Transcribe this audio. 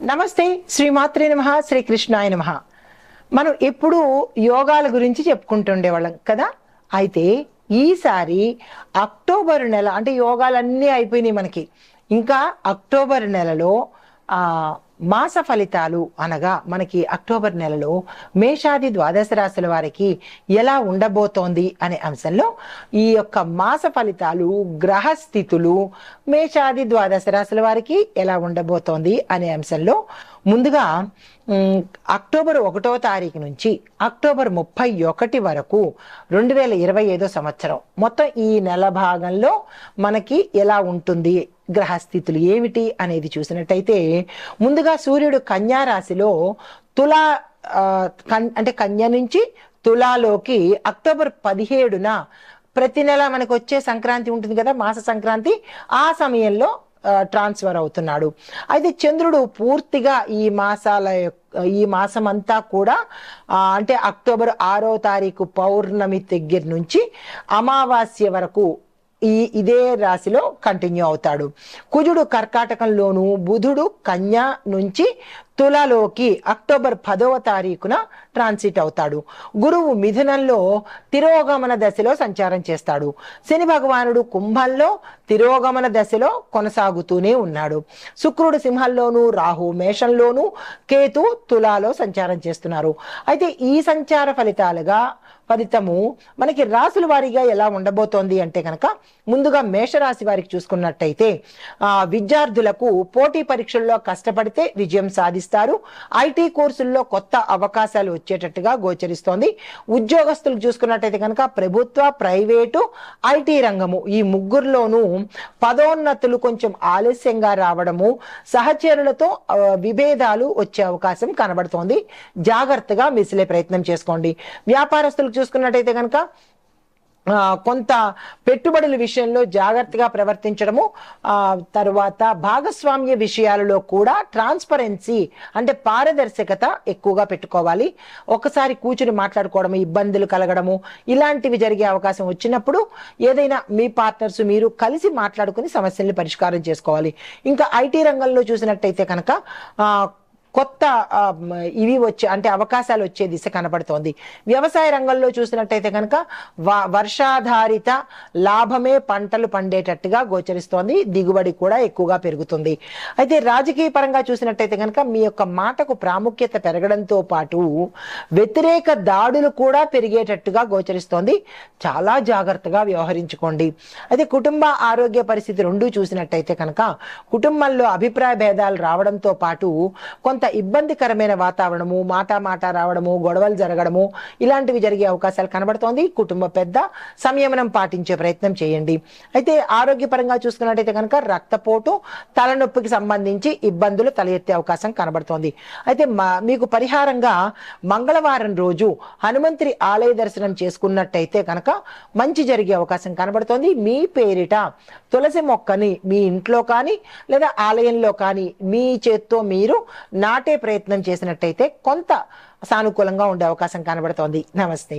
నమస్తే, శ్రీమాత్రే నమః, శ్రీకృష్ణాయ నమః. మనం ఎప్పుడు యోగాల గురించి చెప్పుకుంటుండేవాళ్ళం కదా. అయితే ఈసారి అక్టోబర్ నెల అంటే యోగాలన్నీ అయిపోయినాయి మనకి. ఇంకా అక్టోబర్ నెలలో మాస ఫలితాలు అనగా మనకి అక్టోబర్ నెలలో మేషాది ద్వాదశ రాశుల వారికి ఎలా ఉండబోతోంది అనే అంశంలో ఈ యొక్క మాస ఫలితాలు, గ్రహస్థితులు మేషాది ద్వాదశ రాశుల వారికి ఎలా ఉండబోతోంది అనే అంశంలో ముందుగా అక్టోబర్ 1వ తారీఖు నుంచి అక్టోబర్ 31 వరకు 2025 సంవత్సరం మొత్తం ఈ నెల భాగంలో మనకి ఎలా ఉంటుంది, గ్రహస్థితులు ఏమిటి అనేది చూసినట్టయితే ముందుగా సూర్యుడు కన్యా రాశిలో తులా అంటే కన్య నుంచి తులాలోకి అక్టోబర్ 17న ప్రతి నెల మనకు వచ్చే సంక్రాంతి ఉంటుంది కదా, మాస సంక్రాంతి, ఆ సమయంలో ట్రాన్స్ఫర్ అవుతున్నాడు. అయితే చంద్రుడు పూర్తిగా ఈ మాసం అంతా కూడా అంటే అక్టోబర్ 6వ తారీఖు పౌర్ణమి దగ్గర నుంచి అమావాస్య వరకు ఇదే రాశిలో కంటిన్యూ అవుతాడు. కుజుడు కర్కాటకంలోను, బుధుడు కన్యా నుంచి తులలోకి అక్టోబర్ 10వ తారీఖున ట్రాన్సిట్ అవుతాడు. గురువు మిథునంలో తిరోగమన దశలో సంచారం చేస్తాడు. శని భగవానుడు కుంభంలో తిరోగమన దశలో కొనసాగుతూనే ఉన్నాడు. శుక్రుడు సింహంలోను, రాహు మేషంలోను, కేతు తులాలో సంచారం చేస్తున్నారు. అయితే ఈ సంచార ఫలితము మనకి రాసుల వారీగా ఎలా ఉండబోతోంది అంటే కనుక ముందుగా మేషరాశి వారికి చూసుకున్నట్టయితే విద్యార్థులకు పోటీ పరీక్షల్లో కష్టపడితే విజయం సాధిస్తారు. ఐటీ కోర్సుల్లో కొత్త అవకాశాలు వచ్చేటట్టుగా గోచరిస్తోంది. ఉద్యోగస్తులకు చూసుకున్నట్టయితే కనుక ప్రభుత్వ, ప్రైవేటు, ఐటీ రంగము ఈ ముగ్గురులోనూ పదోన్నతులు కొంచెం ఆలస్యంగా రావడము, సహచరులతో విభేదాలు వచ్చే అవకాశం కనబడుతోంది. జాగ్రత్తగా మిసిలే ప్రయత్నం చేసుకోండి. వ్యాపారస్తులకు చూసుకున్నట్టయితే కనుక కొంత పెట్టుబడుల విషయంలో జాగ్రత్తగా ప్రవర్తించడము, తర్వాత భాగస్వామ్య విషయాలలో కూడా ట్రాన్స్పరెన్సీ అంటే పారదర్శకత ఎక్కువగా పెట్టుకోవాలి. ఒకసారి కూర్చుని మాట్లాడుకోవడం, ఇబ్బందులు కలగడము ఇలాంటివి జరిగే అవకాశం వచ్చినప్పుడు ఏదైనా మీ పార్ట్నర్స్ మీరు కలిసి మాట్లాడుకుని సమస్యల్ని పరిష్కారం చేసుకోవాలి. ఇంకా ఐటీ రంగంలో చూసినట్టయితే కనుక కొత్త ఇవి అంటే అవకాశాలు వచ్చే దిశ కనబడుతోంది. వ్యవసాయ రంగంలో చూసినట్టయితే కనుక వర్షాధారిత లాభమే పంటలు పండేటట్టుగా గోచరిస్తోంది. దిగుబడి కూడా ఎక్కువగా పెరుగుతుంది. అయితే రాజకీయ పరంగా చూసినట్టయితే కనుక మీ యొక్క మాటకు ప్రాముఖ్యత పెరగడంతో పాటు వ్యతిరేక దాడులు కూడా పెరిగేటట్టుగా గోచరిస్తోంది. చాలా జాగ్రత్తగా వ్యవహరించుకోండి. అయితే కుటుంబ ఆరోగ్య పరిస్థితి రెండూ చూసినట్టయితే కనుక కుటుంబంలో అభిప్రాయ భేదాలు రావడంతో పాటు కొంత ఇబ్బందికరమైన వాతావరణము, మాట రావడము, గొడవలు జరగడము ఇలాంటివి జరిగే అవకాశాలు కనబడుతోంది. కుటుంబ పెద్ద సంయమనం పాటించే ప్రయత్నం చేయండి. అయితే ఆరోగ్యపరంగా చూసుకున్నట్టయితే కనుక రక్తపోటు, తలనొప్పికి సంబంధించి ఇబ్బందులు తలెత్తే అవకాశం కనబడుతోంది. అయితే మీకు పరిహారంగా మంగళవారం రోజు హనుమంతుడి ఆలయ దర్శనం చేసుకున్నట్టయితే కనుక మంచి జరిగే అవకాశం కనబడుతోంది. మీ పేరిట తులసి మొక్కని మీ ఇంట్లో కానీ లేదా ఆలయంలో కానీ మీ చేత్తో మీరు నాటే ప్రయత్నం చేసినట్టయితే కొంత సానుకూలంగా ఉండే అవకాశం కనబడుతోంది. నమస్తే.